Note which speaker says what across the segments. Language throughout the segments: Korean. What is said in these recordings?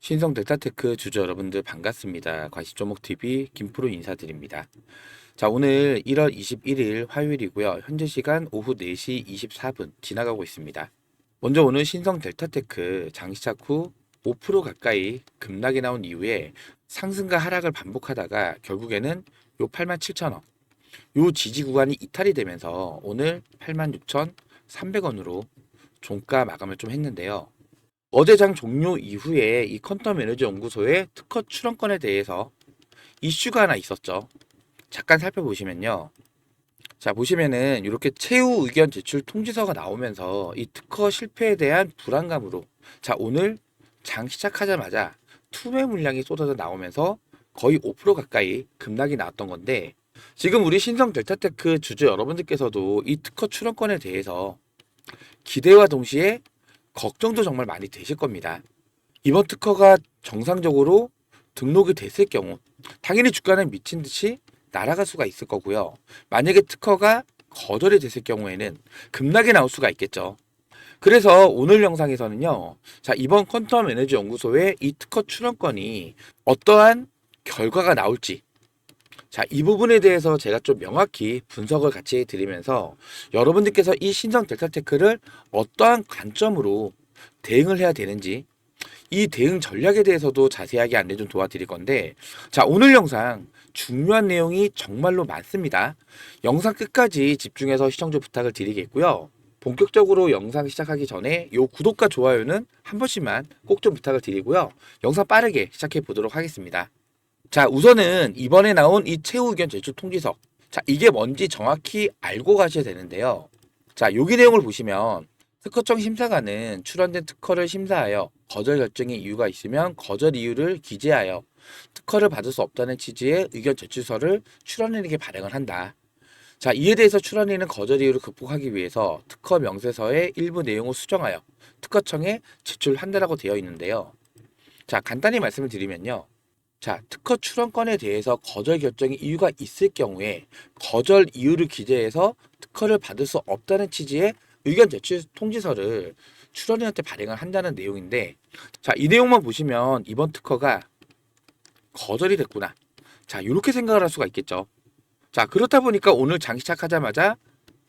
Speaker 1: 신성 델타테크 주주 여러분들 반갑습니다. 과시조목TV 김프로 인사드립니다. 자, 오늘 1월 21일 화요일이고요. 현재 시간 오후 4시 24분 지나가고 있습니다. 먼저 오늘 신성 델타테크 장시작 후 5% 가까이 급락이 나온 이후에 상승과 하락을 반복하다가 결국에는 요 87,000원, 요 지지 구간이 이탈이 되면서 오늘 86,300원으로 종가 마감을 좀 했는데요. 어제 장 종료 이후에 이 퀀텀 에너지 연구소의 특허 출원권에 대해서 이슈가 하나 있었죠. 잠깐 살펴보시면요. 자, 보시면은 이렇게 최후 의견 제출 통지서가 나오면서 이 특허 실패에 대한 불안감으로 자, 오늘 장 시작하자마자 투매 물량이 쏟아져 나오면서 거의 5% 가까이 급락이 나왔던 건데, 지금 우리 신성 델타테크 주주 여러분들께서도 이 특허 출원권에 대해서 기대와 동시에 걱정도 정말 많이 되실 겁니다. 이번 특허가 정상적으로 등록이 됐을 경우 당연히 주가는 미친 듯이 날아갈 수가 있을 거고요. 만약에 특허가 거절이 됐을 경우에는 급락이 나올 수가 있겠죠. 그래서 오늘 영상에서는요. 자, 이번 퀀텀 에너지 연구소의 이 특허 출원권이 어떠한 결과가 나올지, 자, 이 부분에 대해서 제가 좀 명확히 분석을 같이 해드리면서 여러분들께서 이 신성 델타테크를 어떠한 관점으로 대응을 해야 되는지, 이 대응 전략에 대해서도 자세하게 안내 좀 도와드릴 건데, 자, 오늘 영상 중요한 내용이 정말로 많습니다. 영상 끝까지 집중해서 시청 좀 부탁을 드리겠고요. 본격적으로 영상 시작하기 전에 요 구독과 좋아요는 한 번씩만 꼭 좀 부탁을 드리고요. 영상 빠르게 시작해 보도록 하겠습니다. 자, 우선은 이번에 나온 이 최후 의견 제출 통지서, 자, 이게 뭔지 정확히 알고 가셔야 되는데요. 자, 여기 내용을 보시면 특허청 심사관은 출원된 특허를 심사하여 거절 결정의 이유가 있으면 거절 이유를 기재하여 특허를 받을 수 없다는 취지의 의견 제출서를 출원인에게 발행을 한다. 자, 이에 대해서 출원인은 거절 이유를 극복하기 위해서 특허 명세서의 일부 내용을 수정하여 특허청에 제출한다라고 되어 있는데요. 자, 간단히 말씀을 드리면요. 자, 특허 출원권에 대해서 거절 결정의 이유가 있을 경우에 거절 이유를 기재해서 특허를 받을 수 없다는 취지의 의견 제출 통지서를 출원인한테 발행을 한다는 내용인데, 자, 이 내용만 보시면 이번 특허가 거절이 됐구나. 자, 이렇게 생각을 할 수가 있겠죠. 자, 그렇다 보니까 오늘 장 시작하자마자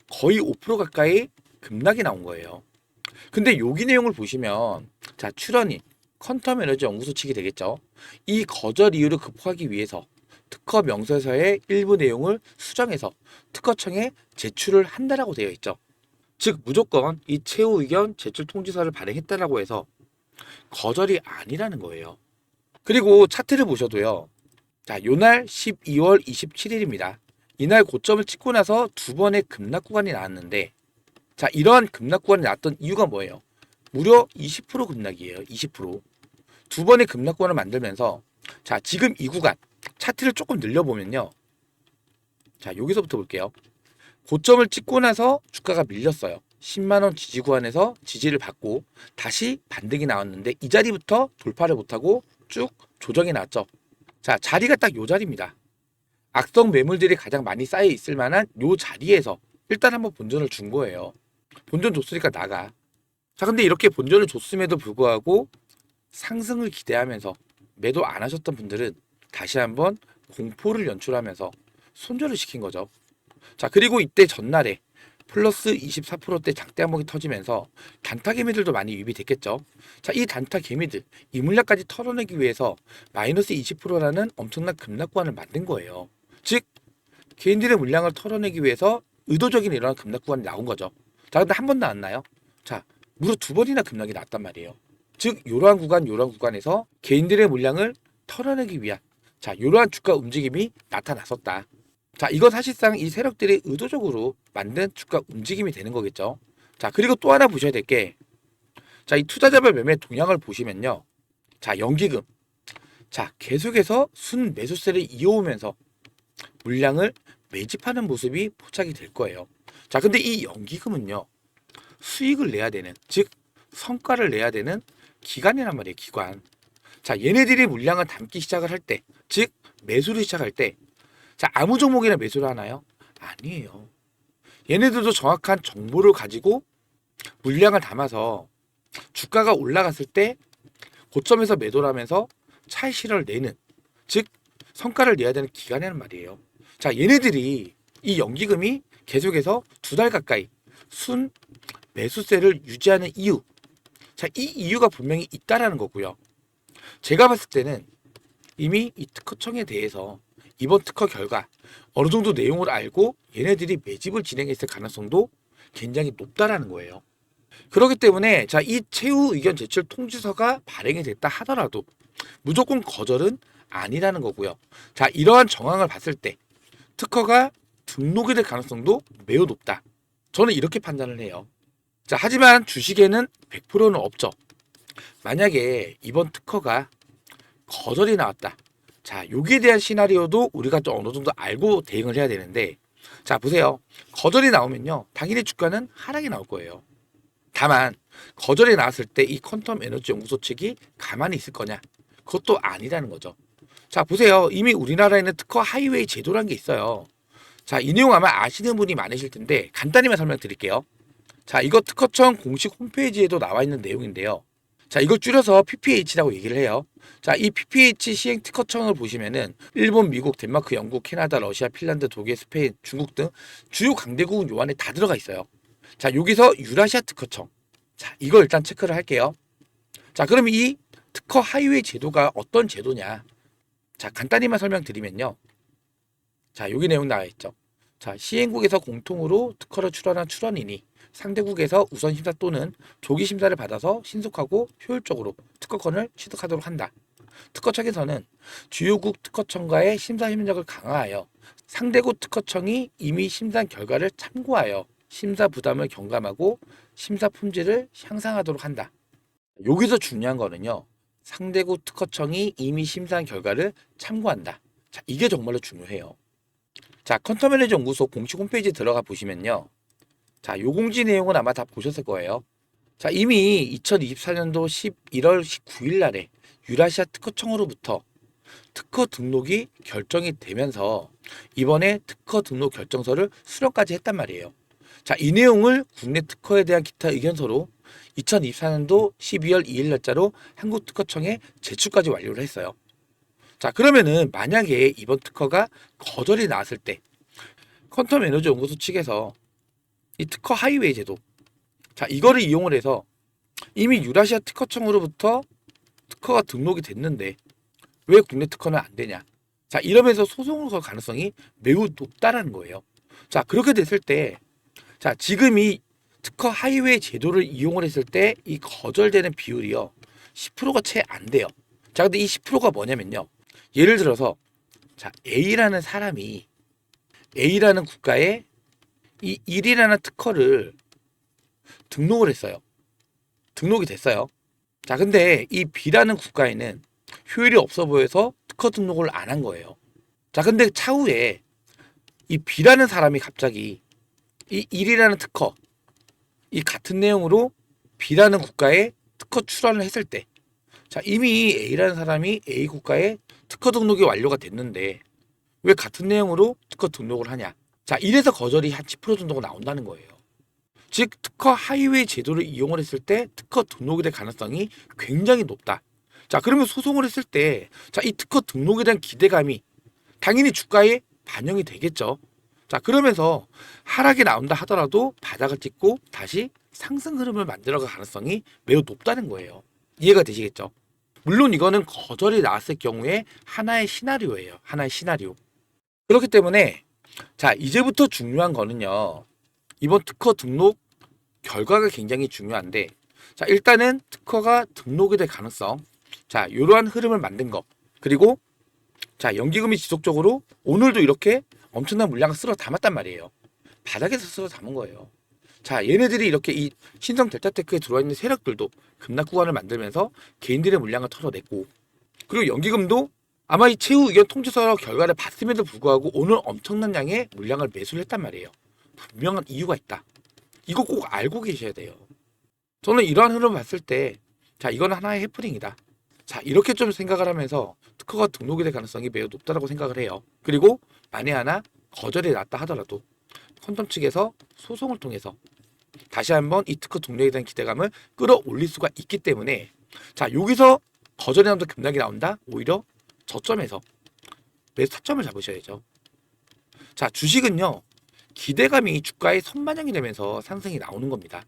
Speaker 1: 거의 5% 가까이 급락이 나온 거예요. 근데 여기 내용을 보시면, 자, 출원인 퀀텀 에너지 연구소 측이 되겠죠. 이 거절 이유를 극복하기 위해서 특허 명세서의 일부 내용을 수정해서 특허청에 제출을 한다라고 되어 있죠. 즉 무조건 이 최후 의견 제출 통지서를 발행했다라고 해서 거절이 아니라는 거예요. 그리고 차트를 보셔도요. 자, 요날 12월 27일입니다. 이날 고점을 찍고 나서 두 번의 급락 구간이 나왔는데, 자, 이러한 급락 구간이 나왔던 이유가 뭐예요? 무려 20% 급락이에요. 20%. 두 번의 급락 구간을 만들면서, 자, 지금 이 구간 차트를 조금 늘려보면요. 자, 여기서부터 볼게요. 고점을 찍고 나서 주가가 밀렸어요. 10만원 지지 구간에서 지지를 받고 다시 반등이 나왔는데 이 자리부터 돌파를 못하고 쭉 조정이 나왔죠. 자, 자리가 딱 요 자리입니다. 악성 매물들이 가장 많이 쌓여 있을 만한 요 자리에서 일단 한번 본전을 준 거예요. 본전 줬으니까 나가. 자, 근데 이렇게 본전을 줬음에도 불구하고 상승을 기대하면서 매도 안 하셨던 분들은 다시 한번 공포를 연출하면서 손절을 시킨 거죠. 자, 그리고 이때 전날에 플러스 24%대 장대 한목이 터지면서 단타 개미들도 많이 유입이 됐겠죠. 자, 이 단타 개미들, 이 물량까지 털어내기 위해서 마이너스 20%라는 엄청난 급락 구간을 만든 거예요. 즉, 개인들의 물량을 털어내기 위해서 의도적인 이러한 급락 구간이 나온 거죠. 자, 근데 한 번도 안 나요. 자, 무려 두 번이나 급락이 났단 말이에요. 즉, 이러한 구간에서 개인들의 물량을 털어내기 위한, 자, 이러한 주가 움직임이 나타났었다. 자, 이건 사실상 이 세력들이 의도적으로 만든 주가 움직임이 되는 거겠죠. 자, 그리고 또 하나 보셔야 될 게, 자, 이 투자자별 매매 동향을 보시면요. 자, 연기금. 자, 계속해서 순 매수세를 이어오면서 물량을 매집하는 모습이 포착이 될 거예요. 자, 근데 이 연기금은요. 수익을 내야 되는, 즉 성과를 내야 되는 기관이란 말이에요. 기관. 자, 얘네들이 물량을 담기 시작을 할 때, 즉 매수를 시작할 때, 자, 아무 종목이나 매수를 하나요? 아니에요. 얘네들도 정확한 정보를 가지고 물량을 담아서 주가가 올라갔을 때 고점에서 매도를 하면서 차익 실현을 내는, 즉 성과를 내야 되는 기간이란 말이에요. 자, 얘네들이 이 연기금이 계속해서 2달 가까이 순 매수세를 유지하는 이유, 자, 이 이유가 분명히 있다라는 거고요. 제가 봤을 때는 이미 이 특허청에 대해서 이번 특허 결과 어느 정도 내용을 알고 얘네들이 매집을 진행했을 가능성도 굉장히 높다라는 거예요. 그렇기 때문에 자, 이 최후 의견 제출 통지서가 발행이 됐다 하더라도 무조건 거절은 아니라는 거고요. 자, 이러한 정황을 봤을 때 특허가 등록이 될 가능성도 매우 높다. 저는 이렇게 판단을 해요. 자, 하지만 주식에는 100%는 없죠. 만약에 이번 특허가 거절이 나왔다. 자, 여기에 대한 시나리오도 우리가 좀 어느 정도 알고 대응을 해야 되는데, 자, 보세요. 거절이 나오면요, 당연히 주가는 하락이 나올 거예요. 다만 거절이 나왔을 때 이 퀀텀 에너지 연구소 측이 가만히 있을 거냐? 그것도 아니라는 거죠. 자, 보세요. 이미 우리나라에는 특허 하이웨이 제도라는 게 있어요. 자, 이 내용 아마 아시는 분이 많으실 텐데 간단히만 설명드릴게요. 자, 이거 특허청 공식 홈페이지에도 나와 있는 내용인데요. 자, 이걸 줄여서 PPH라고 얘기를 해요. 자, 이 PPH 시행 특허청을 보시면은 일본, 미국, 덴마크, 영국, 캐나다, 러시아, 핀란드, 독일, 스페인, 중국 등 주요 강대국은 요 안에 다 들어가 있어요. 자, 여기서 유라시아 특허청. 자, 이걸 일단 체크를 할게요. 자, 그럼 이 특허 하이웨이 제도가 어떤 제도냐? 자, 간단히만 설명드리면요. 자, 여기 내용 나와 있죠. 자, 시행국에서 공통으로 특허를 출원한 출원인이 상대국에서 우선 심사 또는 조기 심사를 받아서 신속하고 효율적으로 특허권을 취득하도록 한다. 특허청에서는 주요국 특허청과의 심사 협력을 강화하여 상대국 특허청이 이미 심사한 결과를 참고하여 심사 부담을 경감하고 심사 품질을 향상하도록 한다. 여기서 중요한 거는요. 상대국 특허청이 이미 심사한 결과를 참고한다. 자, 이게 정말로 중요해요. 자, 퀀텀 에너지 연구소 공식 홈페이지에 들어가 보시면요. 자, 요 공지 내용은 아마 다 보셨을 거예요. 자, 이미 2024년도 11월 19일 날에 유라시아 특허청으로부터 특허 등록이 결정이 되면서 이번에 특허 등록 결정서를 수령까지 했단 말이에요. 자, 이 내용을 국내 특허에 대한 기타 의견서로 2024년도 12월 2일 날짜로 한국특허청에 제출까지 완료를 했어요. 자, 그러면은 만약에 이번 특허가 거절이 나왔을 때 퀀텀 에너지 연구소 측에서 이 특허 하이웨이 제도, 자, 이거를 이용을 해서 이미 유라시아 특허청으로부터 특허가 등록이 됐는데 왜 국내 특허는 안 되냐? 자, 이러면서 소송을 걸 가능성이 매우 높다라는 거예요. 자, 그렇게 됐을 때, 자, 지금 이 특허 하이웨이 제도를 이용을 했을 때 이 거절되는 비율이요, 10%가 채 안 돼요. 자, 근데 이 10%가 뭐냐면요, 예를 들어서 자, A라는 사람이 A라는 국가에 이 1이라는 특허를 등록을 했어요. 등록이 됐어요. 자, 근데 이 B라는 국가에는 효율이 없어 보여서 특허 등록을 안 한 거예요. 자, 근데 차후에 이 B라는 사람이 갑자기 이 1이라는 특허, 이 같은 내용으로 B라는 국가에 특허 출원을 했을 때, 자, 이미 A라는 사람이 A 국가에 특허 등록이 완료가 됐는데 왜 같은 내용으로 특허 등록을 하냐? 자, 이래서 거절이 한 10% 정도가 나온다는 거예요. 즉, 특허 하이웨이 제도를 이용을 했을 때 특허 등록이 될 가능성이 굉장히 높다. 자, 그러면 소송을 했을 때, 자, 이 특허 등록에 대한 기대감이 당연히 주가에 반영이 되겠죠. 자, 그러면서 하락이 나온다 하더라도 바닥을 찍고 다시 상승 흐름을 만들어갈 가능성이 매우 높다는 거예요. 이해가 되시겠죠? 물론 이거는 거절이 나왔을 경우에 하나의 시나리오예요. 하나의 시나리오. 그렇기 때문에 자, 이제부터 중요한 거는요. 이번 특허 등록 결과가 굉장히 중요한데, 자, 일단은 특허가 등록이 될 가능성, 자, 이러한 흐름을 만든 거, 그리고 자, 연기금이 지속적으로 오늘도 이렇게 엄청난 물량을 쓸어 담았단 말이에요. 바닥에서 쓸어 담은 거예요. 자, 얘네들이 이렇게 이 신성 델타테크에 들어와 있는 세력들도 급락 구간을 만들면서 개인들의 물량을 털어냈고, 그리고 연기금도 아마 이 최후 의견 통지서 결과를 봤음에도 불구하고 오늘 엄청난 양의 물량을 매수를 했단 말이에요. 분명한 이유가 있다. 이거 꼭 알고 계셔야 돼요. 저는 이러한 흐름을 봤을 때, 자, 이건 하나의 해프닝이다. 자, 이렇게 좀 생각을 하면서 특허가 등록이 될 가능성이 매우 높다고 생각을 해요. 그리고 만에 하나 거절이 났다 하더라도 퀀텀 측에서 소송을 통해서 다시 한번 이 특허 등록에 대한 기대감을 끌어올릴 수가 있기 때문에, 자, 여기서 거절이 나온다, 급락이 나온다? 오히려 저점에서 매수 타점을 잡으셔야죠. 자, 주식은요. 기대감이 주가에 선반영이 되면서 상승이 나오는 겁니다.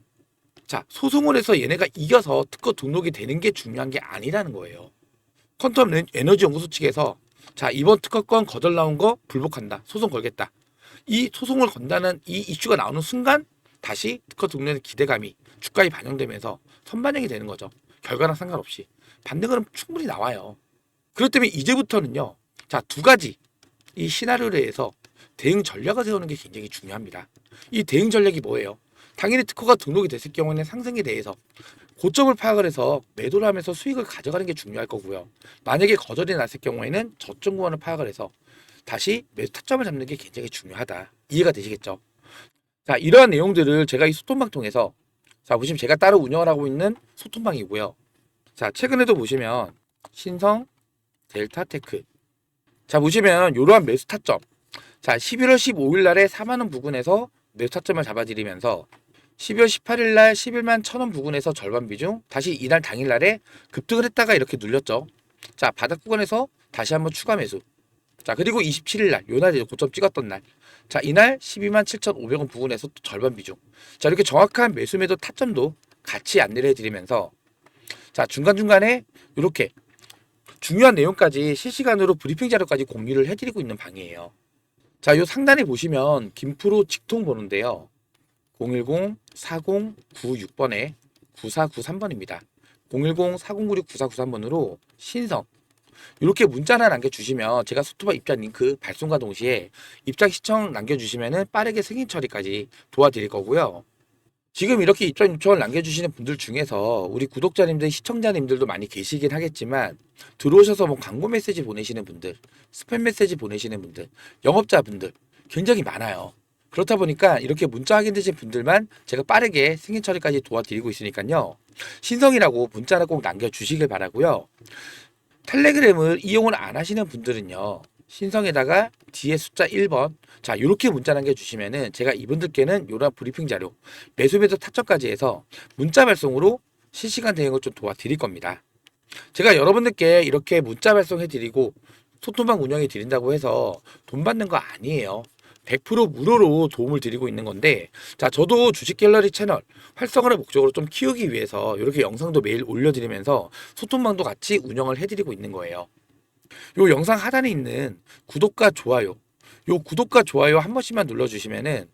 Speaker 1: 자, 소송을 해서 얘네가 이겨서 특허 등록이 되는 게 중요한 게 아니라는 거예요. 퀀텀 에너지 연구소 측에서 자, 이번 특허권 거절 나온 거 불복한다. 소송 걸겠다. 이 소송을 건다는 이 이슈가 나오는 순간 다시 특허 등록의 기대감이 주가에 반영되면서 선반영이 되는 거죠. 결과랑 상관없이. 반등은 충분히 나와요. 그렇기 때문에 이제부터는요. 자, 두 가지 이 시나리오에 대해서 대응 전략을 세우는 게 굉장히 중요합니다. 이 대응 전략이 뭐예요? 당연히 특허가 등록이 됐을 경우에는 상승에 대해서 고점을 파악을 해서 매도를 하면서 수익을 가져가는 게 중요할 거고요. 만약에 거절이 났을 경우에는 저점 구간을 파악을 해서 다시 매수 타점을 잡는 게 굉장히 중요하다. 이해가 되시겠죠? 자, 이러한 내용들을 제가 이 소통방 통해서 자, 보시면 제가 따로 운영을 하고 있는 소통방이고요. 자, 최근에도 보시면 신성, 델타테크. 자, 보시면 이러한 매수 타점. 자, 11월 15일 날에 4만 원 부근에서 매수 타점을 잡아드리면서 12월 18일 날 11만 1,000원 부근에서 절반 비중, 다시 이날 당일 날에 급등을 했다가 이렇게 눌렸죠. 자, 바닥 구간에서 다시 한번 추가 매수. 자, 그리고 27일 날, 요날 고점 찍었던 날. 자, 이날 12만 7,500원 부근에서 또 절반 비중. 자, 이렇게 정확한 매수 매도 타점도 같이 안내를 해드리면서 자, 중간중간에 이렇게 중요한 내용까지 실시간으로 브리핑 자료까지 공유를 해드리고 있는 방이에요. 자, 요 상단에 보시면 김프로 직통 번호인데요. 010-4096번에 9493번입니다. 010-4096-9493번으로 신성 이렇게 문자 하나 남겨주시면 제가 소통방 입장 링크 발송과 동시에 입장 시청 남겨주시면 빠르게 승인 처리까지 도와드릴 거고요. 지금 이렇게 입장 요청을 남겨주시는 분들 중에서 우리 구독자님들, 시청자님들도 많이 계시긴 하겠지만 들어오셔서 뭐 광고 메시지 보내시는 분들, 스팸 메시지 보내시는 분들, 영업자분들 굉장히 많아요. 그렇다 보니까 이렇게 문자 확인되신 분들만 제가 빠르게 승인 처리까지 도와드리고 있으니까요. 신성이라고 문자 하나 꼭 남겨주시길 바라고요. 텔레그램을 이용을 안 하시는 분들은요. 신성에다가 뒤에 숫자 1번 자 이렇게 문자 남겨주시면은 제가 이분들께는 요런 브리핑 자료 매수 매도 타점까지 해서 문자 발송으로 실시간 대응을 좀 도와드릴 겁니다. 제가 여러분들께 이렇게 문자 발송해 드리고 소통방 운영해 드린다고 해서 돈 받는 거 아니에요. 100% 무료로 도움을 드리고 있는 건데 자 저도 주식 갤러리 채널 활성화를 목적으로 좀 키우기 위해서 이렇게 영상도 매일 올려드리면서 소통방도 같이 운영을 해드리고 있는 거예요. 요 영상 하단에 있는 구독과 좋아요 요 구독과 좋아요 한 번씩만 눌러주시면은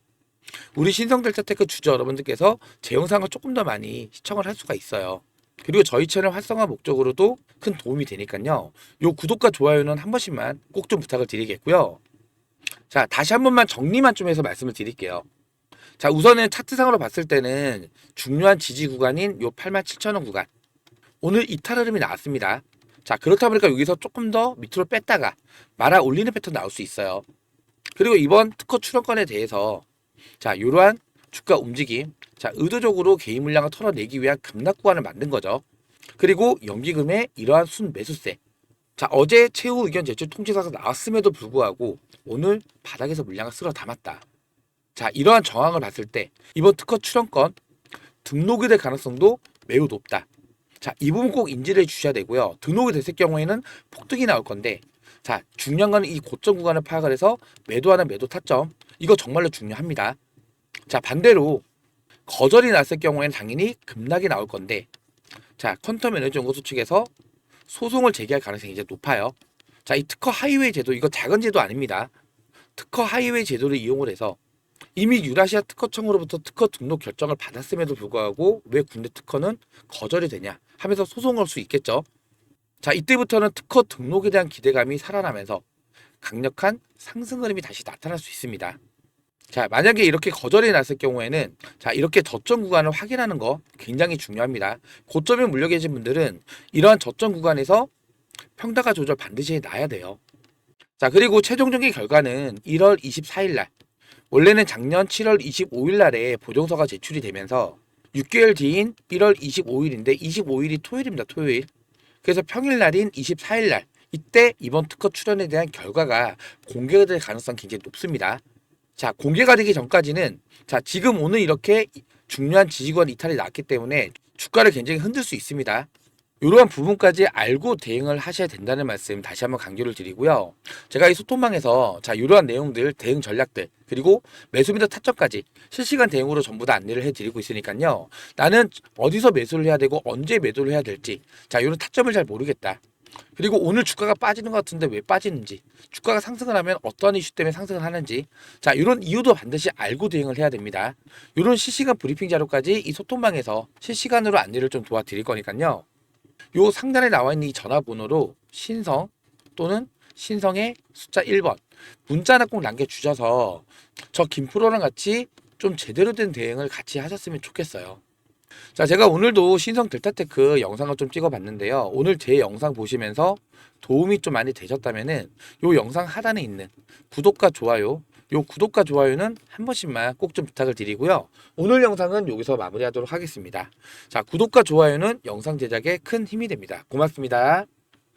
Speaker 1: 우리 신성델타테크 주주 여러분들께서 제 영상을 조금 더 많이 시청을 할 수가 있어요. 그리고 저희 채널 활성화 목적으로도 큰 도움이 되니까요. 요 구독과 좋아요는 한 번씩만 꼭 좀 부탁을 드리겠고요. 자, 다시 한 번만 정리만 좀 해서 말씀을 드릴게요. 자, 우선은 차트상으로 봤을 때는 중요한 지지 구간인 요 87,000원 구간. 오늘 이탈 흐름이 나왔습니다. 자, 그렇다 보니까 여기서 조금 더 밑으로 뺐다가 말아 올리는 패턴 나올 수 있어요. 그리고 이번 특허 출원권에 대해서 자, 이러한 주가 움직임. 자, 의도적으로 개인 물량을 털어내기 위한 급락 구간을 만든 거죠. 그리고 연기금의 이러한 순매수세. 자, 어제 최후 의견 제출 통지서가 나왔음에도 불구하고 오늘 바닥에서 물량을 쓸어 담았다. 자, 이러한 정황을 봤을 때 이번 특허 출원권 등록이 될 가능성도 매우 높다. 자, 이 부분 꼭 인지를 해주셔야 되고요. 등록이 됐을 경우에는 폭등이 나올 건데 자, 중요한 거는 이 고점 구간을 파악을 해서 매도하는 매도 타점 이거 정말로 중요합니다. 자, 반대로 거절이 났을 경우에는 당연히 급락이 나올 건데 자, 퀀텀 에너지 연구소 측에서 소송을 제기할 가능성이 이제 높아요. 자, 이 특허 하이웨이 제도 이거 작은 제도 아닙니다. 특허 하이웨이 제도를 이용을 해서 이미 유라시아 특허청으로부터 특허 등록 결정을 받았음에도 불구하고 왜 국내 특허는 거절이 되냐 하면서 소송을 할 수 있겠죠. 자, 이때부터는 특허 등록에 대한 기대감이 살아나면서 강력한 상승 흐름이 다시 나타날 수 있습니다. 자, 만약에 이렇게 거절이 났을 경우에는 자, 이렇게 저점 구간을 확인하는 거 굉장히 중요합니다. 고점에 물려 계신 분들은 이러한 저점 구간에서 평단가 조절 반드시 해놔야 돼요. 자, 그리고 최종적인 결과는 1월 24일 날 원래는 작년 7월 25일 날에 보정서가 제출이 되면서 6개월 뒤인 1월 25일인데 25일이 토요일입니다. 토요일. 그래서 평일 날인 24일 날 이때 이번 특허 출원에 대한 결과가 공개가 될 가능성이 굉장히 높습니다. 자, 공개가 되기 전까지는 자, 지금 오늘 이렇게 중요한 지지권 이탈이 났기 때문에 주가를 굉장히 흔들 수 있습니다. 이러한 부분까지 알고 대응을 하셔야 된다는 말씀 다시 한번 강조를 드리고요. 제가 이 소통방에서 자 이러한 내용들, 대응 전략들, 그리고 매수 및 타점까지 실시간 대응으로 전부 다 안내를 해드리고 있으니까요. 나는 어디서 매수를 해야 되고 언제 매도를 해야 될지, 자 이런 타점을 잘 모르겠다. 그리고 오늘 주가가 빠지는 것 같은데 왜 빠지는지, 주가가 상승을 하면 어떠한 이슈 때문에 상승을 하는지, 자 이런 이유도 반드시 알고 대응을 해야 됩니다. 이런 실시간 브리핑 자료까지 이 소통방에서 실시간으로 안내를 좀 도와드릴 거니까요. 요 상단에 나와 있는 이 전화번호로 신성 또는 신성의 숫자 1번 문자 하나 꼭 남겨주셔서 저 김프로랑 같이 좀 제대로 된 대응을 같이 하셨으면 좋겠어요. 자, 제가 오늘도 신성 델타테크 영상을 좀 찍어봤는데요. 오늘 제 영상 보시면서 도움이 좀 많이 되셨다면은 요 영상 하단에 있는 구독과 좋아요, 요 구독과 좋아요는 한 번씩만 꼭 좀 부탁을 드리고요. 오늘 영상은 여기서 마무리하도록 하겠습니다. 자, 구독과 좋아요는 영상 제작에 큰 힘이 됩니다. 고맙습니다.